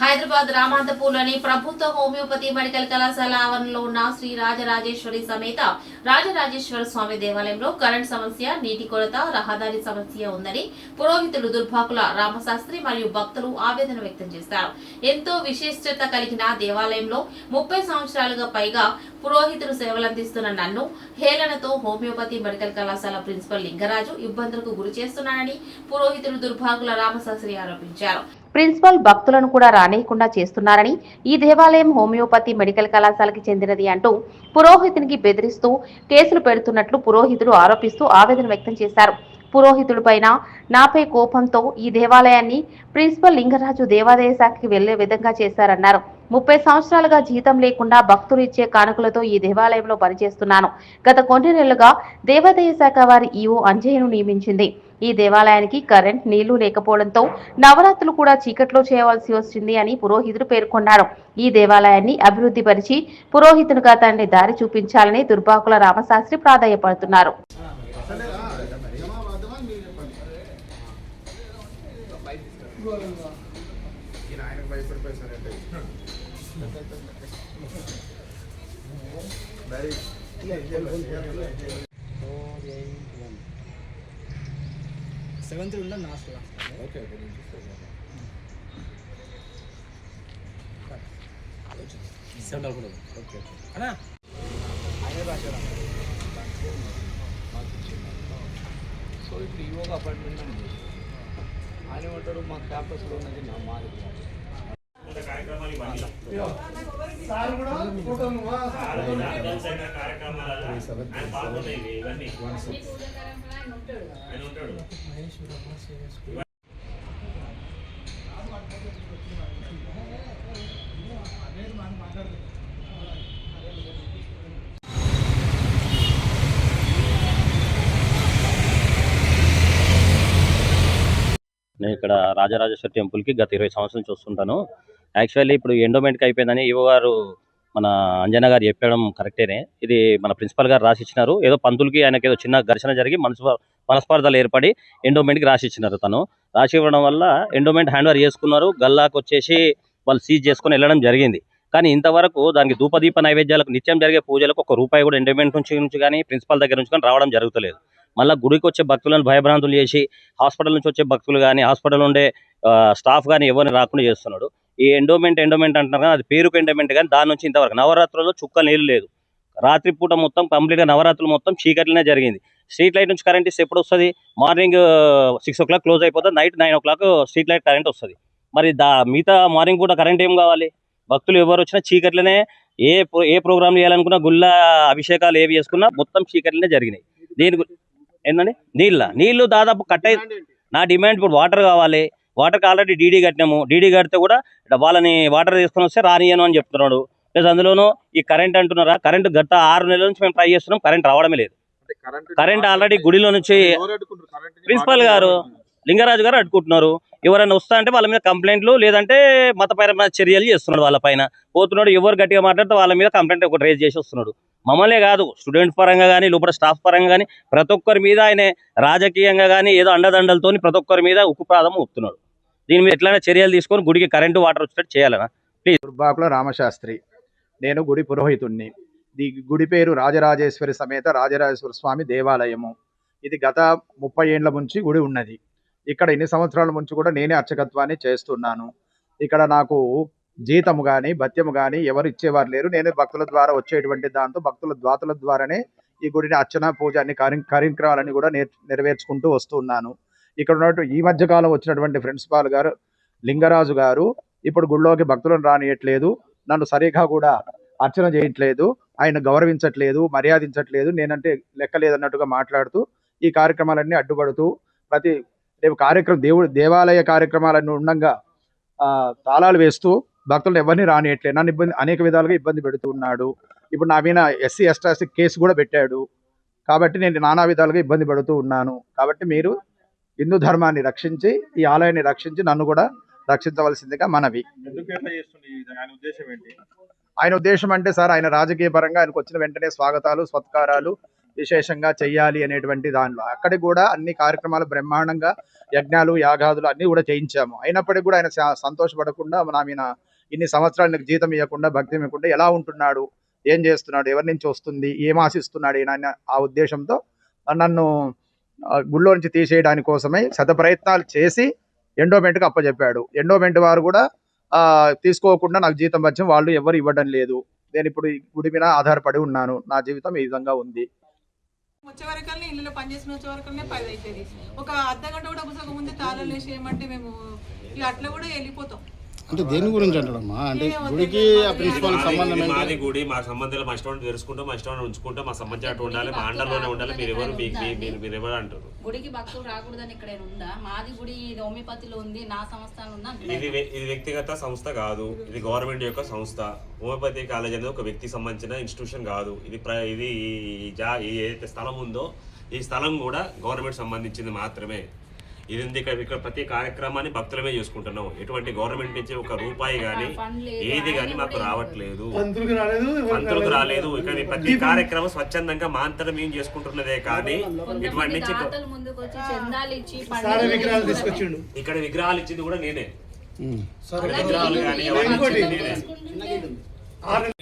హైదరాబాద్ రామాంతపూర్లోని ప్రభుత్వ homeopathy medical కళాశాల ఆవరణలో ఉన్న శ్రీ రాజరాజేశ్వరి సమేత రాజరాజేశ్వర స్వామి దేవాలయంలో కరెంట్ సమస్య, నీటి కొరత, రహదారి సమస్య ఉందని పురోహితులు దుర్భాకుల రామశాస్త్రి మరియు భక్తులు ఆవేదన వ్యక్తం చేశారు. ఎంతో విశిష్టత కలిగిన దేవాలయంలో 30 సంవత్సరాలుగా పైగా పురోహితులు సేవలందిస్తున్న నన్ను హేళనతో హోమియోపతి మెడికల్ కళాశాల ప్రిన్సిపల్ లింగరాజు ఇబ్బందులకు గురి చేస్తున్నానని పురోహితులు దుర్భాకుల రామశాస్త్రి ఆరోపించారు. ప్రిన్సిపల్ భక్తులను కూడా రానియకుండా చేస్తున్నారని, ఈ దేవాలయం హోమియోపతి మెడికల్ కళాశాలకి చెందినది అంటూ పురోహితునికి బెదిరిస్తూ కేసులు పెడుతున్నట్లు పురోహితుడు ఆరోపిస్తూ ఆవేదన వ్యక్తం చేశారు. పురోహితుడిపైన నాపై కోపంతో ఈ దేవాలయాన్ని ప్రిన్సిపల్ లింగరాజు దేవాదాయ శాఖకి వెళ్లే విధంగా చేశారన్నారు. 30 సంవత్సరాలుగా జీతం లేకుండా భక్తులు ఇచ్చే కానుకలతో ఈ దేవాలయంలో పనిచేస్తున్నాను. గత కొన్ని నెలలుగా దేవాదాయ శాఖ వారి ఈవో అంజయ్యను నియమించింది. ఈ దేవాలయానికి కరెంట్, నీళ్లు లేకపోవడంతో నవరాత్రులు కూడా చీకట్లో చేయవలసి వచ్చింది అని పురోహితుడు పేర్కొన్నారు. ఈ దేవాలయాన్ని అభివృద్ధి పరిచి పురోహితునిగా తండ్రి దారి చూపించాలని దుర్భాకుల రామశాస్త్రి ప్రాధాయపడుతున్నారు. సెవెంత్ ఉందా లాస్ట్ ఓకే ఓకే అన్నా ఆయన రాశారా సో ఇప్పుడు ఈవోగా అపాయింట్మెంట్ అని ఆయన ఏమంటారు మా క్యాంపస్లో ఉన్నది నా మాది నేను ఇక్కడ రాజరాజేశ్వరి టెంపుల్కి గత 20 సంవత్సరాల నుంచి వస్తుంటాను. యాక్చువల్లీ ఇప్పుడు ఎండోమెంట్కి అయిపోయిందని ఈవో గారు మన అంజన గారు చెప్పడం కరెక్టేనే. ఇది మన ప్రిన్సిపల్ గారు రాసిచ్చినారు. ఏదో పంతులకి ఆయనకి ఏదో చిన్న ఘర్షణ జరిగి మనస్పర్ధలు ఏర్పడి ఎండోమెంట్కి రాసిచ్చినారు. తను రాసి ఇవ్వడం వల్ల ఎండోమెంట్ హ్యాండ్ ఓవర్ చేసుకున్నారు. గల్లాకు వచ్చేసి వాళ్ళు సీజ్ చేసుకుని వెళ్ళడం జరిగింది. కానీ ఇంతవరకు దానికి ధూపదీప నైవేద్యాలకు నిత్యం జరిగే పూజలకు ₹1 కూడా ఎండోమెంట్ నుంచి కానీ ప్రిన్సిపల్ దగ్గర నుంచి కానీ రావడం జరుగుతలేదు. మళ్ళీ గుడికి వచ్చే భక్తులను భయభ్రాంతులు చేసి హాస్పిటల్ నుంచి వచ్చే భక్తులు కానీ హాస్పిటల్ ఉండే స్టాఫ్ కానీ ఎవరిని రాకుండా చేస్తున్నాడు. ఈ ఎండోమెంట్ అంటున్నారు కానీ అది పేరుకు ఎండోమెంట్, కానీ దాని నుంచి ఇంతవరకు నవరాత్రుల్లో చుక్క నీళ్ళు లేదు. రాత్రిపూట మొత్తం కంప్లీట్గా నవరాత్రులు మొత్తం చీకట్లనే జరిగింది. స్ట్రీట్ లైట్ నుంచి కరెంట్ ఇస్తే ఎప్పుడు వస్తుంది? మార్నింగ్ 6 o'clock క్లోజ్ అయిపోతుంది, night 9 o'clock street light current వస్తుంది. మరి మిగతా మార్నింగ్ పూట కరెంట్ ఏం కావాలి? భక్తులు ఎవరు వచ్చినా చీకట్లనే ఏ ప్రోగ్రామ్ చేయాలనుకున్నా గుళ్ళ అభిషేకాలు ఏవి చేసుకున్నా మొత్తం చీకట్లనే జరిగినాయి. దీని ఏంటండి నీళ్ళు దాదాపు కట్ అయి నా డిమాండ్ ఇప్పుడు వాటర్ కావాలి. వాటర్కి ఆల్రెడీ డీడీ కట్టినాము. డీడీ కడితే కూడా వాళ్ళని వాటర్ తీసుకొని వస్తే రానియను అని చెప్తున్నాడు. ప్లస్ అందులోనూ ఈ కరెంట్ అంటున్నారా, కరెంట్ గత 6 నెలల నుంచి మేము ట్రై చేస్తున్నాం, కరెంట్ రావడమే లేదు. కరెంట్ ఆల్రెడీ గుడిలో నుంచి ప్రిన్సిపల్ గారు లింగరాజు గారు అడ్డుకుంటున్నారు. ఎవరైనా వస్తా అంటే వాళ్ళ మీద కంప్లైంట్లు, లేదంటే మతపరమైన చర్యలు చేస్తున్నాడు. వాళ్ళ పైన పోతున్నాడు. ఎవరు గట్టిగా మాట్లాడితే వాళ్ళ మీద కంప్లైంట్ ఒకటి రేజ్ చేసి వస్తున్నాడు. మమ్మల్నే కాదు, స్టూడెంట్ పరంగా కానీ లోపల స్టాఫ్ పరంగా కానీ ప్రతి ఒక్కరి మీద ఆయన రాజకీయంగా కానీ ఏదో అండదండలతో ప్రతి ఒక్కరి మీద ఉక్కుపాదం ఊపుతున్నాడు. దీని మీద ఎట్లయినా చర్యలు తీసుకొని గుడికి కరెంటు వాటర్ వచ్చేటట్టు చేయాలనా ప్లీజ్. దుర్భాకుల రామశాస్త్రి, నేను గుడి పురోహితుణ్ణి. ఈ గుడి పేరు రాజరాజేశ్వరి సమేత రాజరాజేశ్వర స్వామి దేవాలయము. ఇది గత 30 ఏళ్ల నుంచి గుడి ఉన్నది. ఇక్కడ ఇన్ని సంవత్సరాల నుంచి కూడా నేనే అర్చకత్వాన్ని చేస్తున్నాను. ఇక్కడ నాకు జీతము కానీ భత్యము కానీ ఎవరు ఇచ్చేవారు లేరు. నేను భక్తుల ద్వారా వచ్చేటువంటి దాంతో భక్తుల ద్వాతుల ద్వారానే ఈ గుడిని అర్చన, పూజ అన్ని కార్యక్రమాలన్నీ కూడా నెరవేర్చుకుంటూ వస్తున్నాను. ఇక్కడ ఉన్నట్టు ఈ మధ్యకాలం వచ్చినటువంటి ప్రిన్సిపాల్ గారు లింగరాజు గారు ఇప్పుడు గుడిలోకి భక్తులను రానియట్లేదు, నన్ను సరిగా కూడా అర్చన చేయట్లేదు, ఆయన గౌరవించట్లేదు, మర్యాదించట్లేదు, నేనంటే లెక్కలేదన్నట్టుగా మాట్లాడుతూ ఈ కార్యక్రమాలన్నీ అడ్డుపడుతూ రేపు దేవాలయ కార్యక్రమాలన్నీ ఉండగా తాళాలు వేస్తూ భక్తులను ఎవరిని రానియట్లేదు. నన్ను అనేక విధాలుగా ఇబ్బంది పెడుతూ ఉన్నాడు. ఇప్పుడు నా మీద SC ST కేసు కూడా పెట్టాడు. కాబట్టి నేను నానా విధాలుగా ఇబ్బంది పడుతూ ఉన్నాను. కాబట్టి మీరు హిందూ ధర్మాన్ని రక్షించి ఈ ఆలయాన్ని రక్షించి నన్ను కూడా రక్షించవలసిందిగా మనవి. ఆయన ఉద్దేశం అంటే సార్, ఆయన రాజకీయ పరంగా ఆయనకు వచ్చిన వెంటనే స్వాగతాలు, సత్కారాలు విశేషంగా చెయ్యాలి అనేటువంటి దానిలో అక్కడికి కూడా అన్ని కార్యక్రమాలు బ్రహ్మాండంగా యజ్ఞాలు యాగాదులు అన్నీ కూడా చేయించాము. అయినప్పటికీ కూడా ఆయన సంతోషపడకుండా నా మీద ఇన్ని సంవత్సరాలు నీకు జీతం ఇవ్వకుండా భక్తి ఇవ్వకుండా ఎలా ఉంటున్నాడు, ఏం చేస్తున్నాడు, ఎవరి నుంచి వస్తుంది, ఏం ఆశిస్తున్నాడు ఈయన ఆ ఉద్దేశంతో నన్ను గుళ్ళో నుంచి తీసేయడానికి కోసమై శత ప్రయత్నాలు చేసి ఎండోమెంట్కి అప్పచెప్పాడు. ఎండోమెంట్ వారు కూడా తీసుకోకుండా నాకు జీతం వచ్చి వాళ్ళు ఎవరు ఇవ్వడం లేదు. నేను ఇప్పుడు ఈ గుడి మీద ఆధారపడి ఉన్నాను. నా జీవితం ఈ విధంగా ఉంది. వచ్చే వరకల్ని ఇల్లులో పనిచేసిన వచ్చే వరకల్నే 10 అవుతుంది. ఒక అర్ధగంట కూడా పుస్తకం ముందే తాళాలు వేసి ఏమంటే మేము ఇక అట్లా కూడా వెళ్ళిపోతాం. అంటే దేని గురించి అంటాడమ్మా? అంటే గుడికి ఆ ప్రిన్సిపల్ సంబంధం ఏంటి? మాది గుడి, మా సంబంధాలు మా ఇష్టం తెలుసుకుంటాం, మా ఇష్టం ఉంచుకుంటాం, మా సంబంధం అటు ఉండాలి, మా అండర్లోనే ఉండాలి. మీరు ఎవరు అంటారు? గుడికి భక్తులు రాకూడదని ఇక్కడ ఉందా? మాది గుడి ఇది హోమియోపతిలో ఉంది, నా సంస్థలో ఉందా? ఇది వ్యక్తిగత సంస్థ కాదు, ఇది గవర్నమెంట్ యొక్క సంస్థ. హోమియోపతి కాలేజ్ అనేది ఒక వ్యక్తికి సంబంధించిన ఇన్స్టిట్యూషన్ కాదు. ఇది ఏదైతే స్థలం ఉందో ఈ స్థలం కూడా గవర్నమెంట్ సంబంధించింది మాత్రమే. ఇది ఇక్కడ ప్రతి కార్యక్రమాన్ని భక్తులమే చేసుకుంటున్నాం. ఎటువంటి గవర్నమెంట్ నుంచి ఒక రూపాయి కానీ ఏది కానీ మాకు రావట్లేదు, మంత్రులకు రాలేదు. ఇక్కడ ప్రతి కార్యక్రమం స్వచ్ఛందంగా మా అంతటా మేము చేసుకుంటున్నదే కానీ ఇటువంటి నుంచి ఇక్కడ విగ్రహాలు ఇచ్చింది కూడా నేనే. విగ్రహాలు కానీ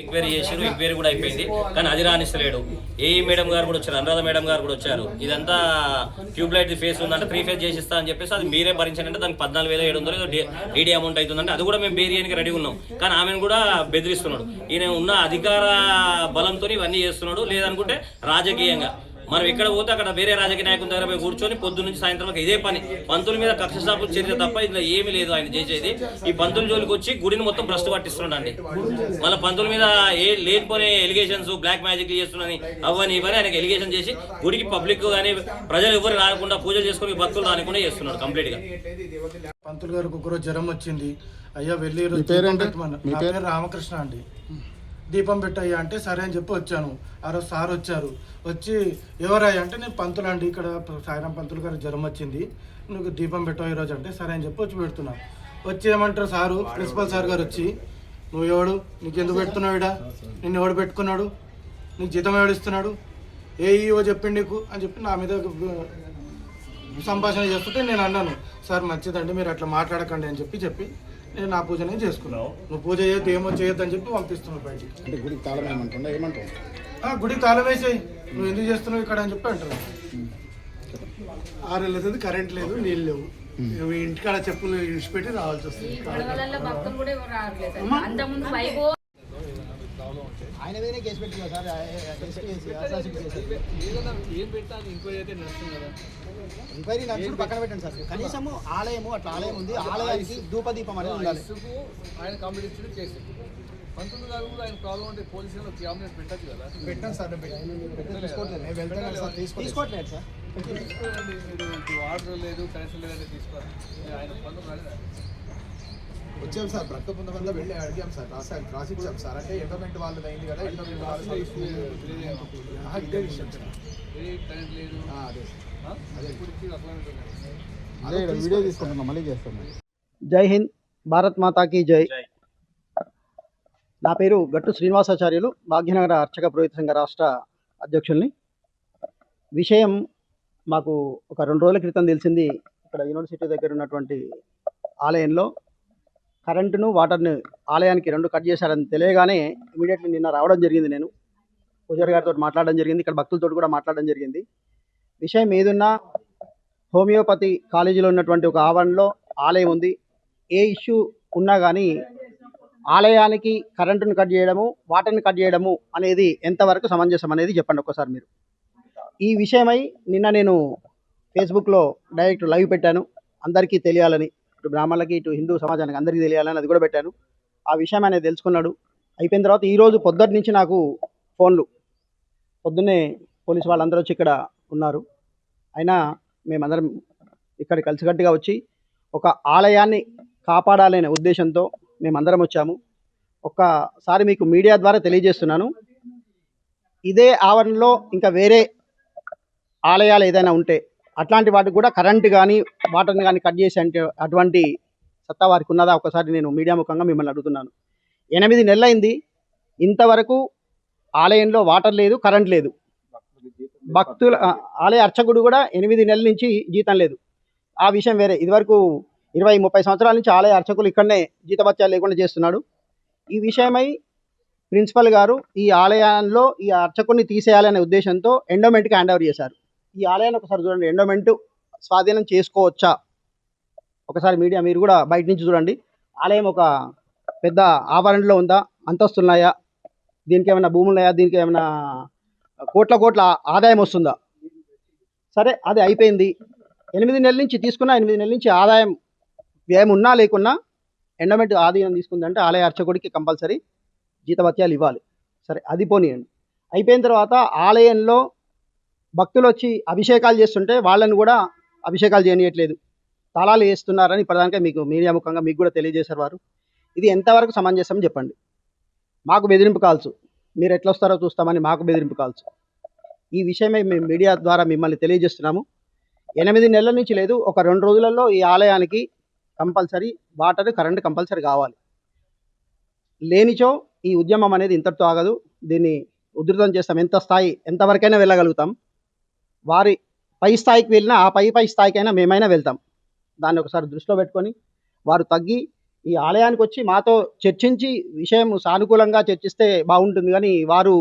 ఎంక్వైరీ చేశారు, ఎంక్వైరీ కూడా అయిపోయింది, కానీ అది రానిస్తలేడు. ఏ మేడం గారు కూడా వచ్చారు, అనురాధ మేడం గారు కూడా వచ్చారు. ఇదంతా ట్యూబ్ లైట్ ఫేస్ ఉందంటే 3 ఫేస్ చేసిస్తా అని చెప్పేసి అది మీరే భరించండి, దానికి 14,700 డీడీ అమౌంట్ అవుతుందంటే అది కూడా మేము బేరియడానికి రెడీ ఉన్నాం. కానీ ఆమెను కూడా బెదిరిస్తున్నాడు. ఈయన ఉన్న అధికార బలంతో ఇవన్నీ చేస్తున్నాడు. లేదనుకుంటే రాజకీయంగా మనం ఎక్కడ పోతే అక్కడ వేరే రాజకీయ నాయకుల దగ్గర పోయి కూర్చొని పొద్దు నుంచి సాయంత్రం వరకు ఇదే పని. పంతుల మీద కక్ష సాపు చర్య తప్ప ఇందులో ఏమీ లేదు ఆయన చేసేది. ఈ పంతుల జోలికి వచ్చి గుడిని మొత్తం భ్రష్టు పట్టిస్తున్నాడు అండి. మళ్ళీ పంతుల మీద లేనిపోనే ఎలిగేషన్స్, బ్లాక్ మ్యాజిక్ చేస్తున్నాని అవన్నీ ఇవన్నీ ఆయనకి ఎలిగేషన్ చేసి గుడికి పబ్లిక్ కానీ ప్రజలు ఎవరు రాకుండా పూజలు చేసుకుని భక్తులు రానికుండా చేస్తున్నాడు కంప్లీట్ గా. పంతులు గారికి ఒకరోజు జ్వరం వచ్చింది. అయ్యా వెళ్ళి నా పేరు రామకృష్ణ అండి, దీపం పెట్టయ్యా అంటే సరే అని చెప్పి వచ్చాను. ఆ రోజు సార్ వచ్చారు. వచ్చి ఎవరయ్యా అంటే నేను పంతులు అండి, ఇక్కడ సాయిరాం పంతులు గారు జ్వరం వచ్చింది, నువ్వు దీపం పెట్టావు ఈరోజు అంటే సరే అని చెప్పి వచ్చి పెడుతున్నావు. వచ్చి ఏమంటారు సారు, ప్రిన్సిపల్ సార్ గారు వచ్చి నువ్వు ఎవడు, నీకు ఎందుకు పెడుతున్నావు ఇడా, నిన్ను ఎవడు పెట్టుకున్నాడు, నీకు జీతం ఎవడు ఇస్తున్నాడు, ఏఈఓ చెప్పిండి నీకు అని చెప్పి నా మీద సంభాషణ చేస్తుంటే నేను అన్నాను, సార్ మంచిదండి మీరు అట్లా మాట్లాడకండి అని చెప్పి నేను నా పూజ నేను చేసుకున్నావు, నువ్వు పూజ చేయొద్దు ఏమో చేయొద్దు అని చెప్పి పంపిస్తున్నావు బయటికి. అంటే గుడికి తాళం ఏమంటుందా ఏమంటావు? గుడికి తాళం వేసేయి, నువ్వు ఎందుకు చేస్తున్నావు ఇక్కడ అని చెప్పి అంటారు. 6 నెలలు కరెంట్ లేదు, నీళ్ళు లేవు, నువ్వు ఇంటికాడ చెప్పులు ఇడిచిపెట్టి రావాల్సి వస్తుంది. భక్తులు కూడా ఎవరు రావట్లేదు. అంతకుముందు ఆయన వేరే కేసు పెట్టిందా సార్? ఏం పెట్టాలి, ఎంక్వైరీ అయితే నడుస్తుంది కదా. ఎంక్వైరీ నడుచుడు పక్కన పెట్టండి సార్. కనీసం ఆలయము అట్లా ఆలయం ఉంది, ఆలయానికి ధూపదీపం అనేది ఉండాలి. ఆయన కంప్లీట్ ఇచ్చిన కేసు 19 గారు కూడా ఆయన ప్రాబ్లం అంటే పోలీసులు క్యాబినెట్ పెట్టచ్చు కదా. పెట్టండి సార్, తీసుకోవట్లేదు సార్. తీసుకోండి మీరు, ఆర్డర్ లేదు కనెక్షన్ లేదంటే తీసుకోవాలి. ఆయన పనులు రాలేదు. వచ్చాం సార్, బ్రక్క పొందవల్ల వెళ్ళి అడిగాం సార్, రాసిచ్చాం సార్. అంటే ఎండోమెంట్ వాళ్ళది అయింది కదా, ఎండోమెంట్ వాళ్ళు ఇదే విషయం సార్. కరెంట్ లేదు, అదే వీడియో తీసుకుంటున్నాం, మళ్ళీ చేస్తాం. జై హింద్, భారత్ మాతాకి జై. నా పేరు గట్టు శ్రీనివాసాచార్యులు, భాగ్యనగర అర్చక పురోహిత సంఘ రాష్ట్ర అధ్యక్షుల్ని. విషయం మాకు ఒక 2 రోజుల క్రితం తెలిసింది. ఇక్కడ యూనివర్సిటీ దగ్గర ఉన్నటువంటి ఆలయంలో కరెంటును వాటర్ను ఆలయానికి 2 కట్ చేశారని తెలియగానే ఇమీడియట్లీ నిన్న రావడం జరిగింది. నేను పూజారి గారితో మాట్లాడడం జరిగింది, ఇక్కడ భక్తులతో కూడా మాట్లాడడం జరిగింది. విషయం ఏదున్నా హోమియోపతి కాలేజీలో ఉన్నటువంటి ఒక ఆవరణలో ఆలయం ఉంది. ఏ ఇష్యూ ఉన్నా కానీ ఆలయానికి కరెంటును కట్ చేయడము, వాటర్ని కట్ చేయడము అనేది ఎంతవరకు సమంజసం అనేది చెప్పండి ఒక్కసారి మీరు. ఈ విషయమై నిన్న నేను ఫేస్బుక్లో డైరెక్ట్ లైవ్ పెట్టాను, అందరికీ తెలియాలని, ఇటు బ్రాహ్మణులకి ఇటు హిందూ సమాజానికి అందరికీ తెలియాలని అది కూడా పెట్టాను. ఆ విషయం అనేది తెలుసుకున్నాడు. అయిపోయిన తర్వాత ఈరోజు పొద్దుటి నుంచి నాకు ఫోన్లు, పొద్దున్నే పోలీసు వాళ్ళందరూ వచ్చి ఇక్కడ ఉన్నారు. అయినా మేమందరం ఇక్కడ కలిసికట్టుగా వచ్చి ఒక ఆలయాన్ని కాపాడాలనే ఉద్దేశంతో మేమందరం వచ్చాము. ఒక్కసారి మీకు మీడియా ద్వారా తెలియజేస్తున్నాను, ఇదే ఆవరణలో ఇంకా వేరే ఆలయాలు ఏదైనా ఉంటే అట్లాంటి వాటికి కూడా కరెంటు కానీ వాటర్ని కానీ కట్ చేసి అంటే అటువంటి సత్తా వారికి ఉన్నదా ఒకసారి నేను మీడియా ముఖంగా మిమ్మల్ని అడుగుతున్నాను. 8 నెలలైంది, ఇంతవరకు ఆలయంలో వాటర్ లేదు, కరెంట్ లేదు, భక్తుల ఆలయ అర్చకుడు కూడా 8 నెలల నుంచి జీతం లేదు. ఆ విషయం వేరే. ఇదివరకు 20-30 సంవత్సరాల నుంచి ఆలయ అర్చకులు ఇక్కడనే జీతభత్యాలు లేకుండా చేస్తున్నాడు. ఈ విషయమై ప్రిన్సిపల్ గారు ఈ ఆలయంలో ఈ అర్చకుడిని తీసేయాలనే ఉద్దేశంతో ఎండోమెంట్కి హ్యాండ్ ఓవర్ చేశారు. ఈ ఆలయాన్ని ఒకసారి చూడండి, ఎండోమెంట్ స్వాధీనం చేసుకోవచ్చా ఒకసారి మీడియా మీరు కూడా బయట నుంచి చూడండి. ఆలయం ఒక పెద్ద ఆవరణలో ఉందా, అంతస్తులున్నాయా, దీనికి ఏమైనా భూములు ఉన్నాయా, దీనికి ఏమైనా కోట్ల ఆదాయం వస్తుందా? సరే, అది అయిపోయింది. 8 నెలల నుంచి తీసుకున్న 8 నెలల నుంచి ఆదాయం వ్యయం ఉన్నా లేకున్నా ఎండోమెంట్ ఆదాయం తీసుకుందంటే ఆలయ అర్చకుడికి కంపల్సరీ జీతభత్యాలు ఇవ్వాలి. సరే, అది పోనీయండి. అయిపోయిన తర్వాత ఆలయంలో భక్తులు వచ్చి అభిషేకాలు చేస్తుంటే వాళ్ళని కూడా అభిషేకాలు చేయనీయట్లేదు, తాళాలు వేస్తున్నారని ప్రధానంగా మీకు మీడియా ముఖంగా మీకు కూడా తెలియజేశారు వారు. ఇది ఎంతవరకు సమంజసం చెప్పండి. మాకు బెదిరింపు కాల్సు, మీరు ఎట్లా వస్తారో చూస్తామని మాకు బెదిరింపు కాల్సు. ఈ విషయమే మేము మీడియా ద్వారా మిమ్మల్ని తెలియజేస్తున్నాము. 8 నెలల నుంచి లేదు, ఒక 2 రోజులలో ఈ ఆలయానికి కంపల్సరీ వాటర్, కరెంట్ కంపల్సరీ కావాలి. లేనిచో ఈ ఉద్యమం అనేది ఇంతటితో ఆగదు. దీన్ని ఉధృతం చేస్తాం. ఎంతవరకైనా వెళ్ళగలుగుతాం. వారి పై స్థాయికి వెళ్ళినా ఆ పై స్థాయికైనా మేమైనా వెళ్తాం. దాన్ని ఒకసారి దృష్టిలో పెట్టుకొని వారు తగ్గి ఈ ఆలయానికి వచ్చి మాతో చర్చించి విషయం సానుకూలంగా చర్చిస్తే బాగుంటుంది. కానీ వారు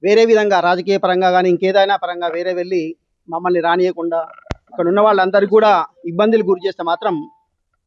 వేరే విధంగా రాజకీయ పరంగా కానీ ఇంకేదైనా పరంగా వేరే వెళ్ళి మమ్మల్ని రానియకుండా ఇక్కడ ఉన్న వాళ్ళందరికీ కూడా ఇబ్బందులు గురి చేస్తే మాత్రం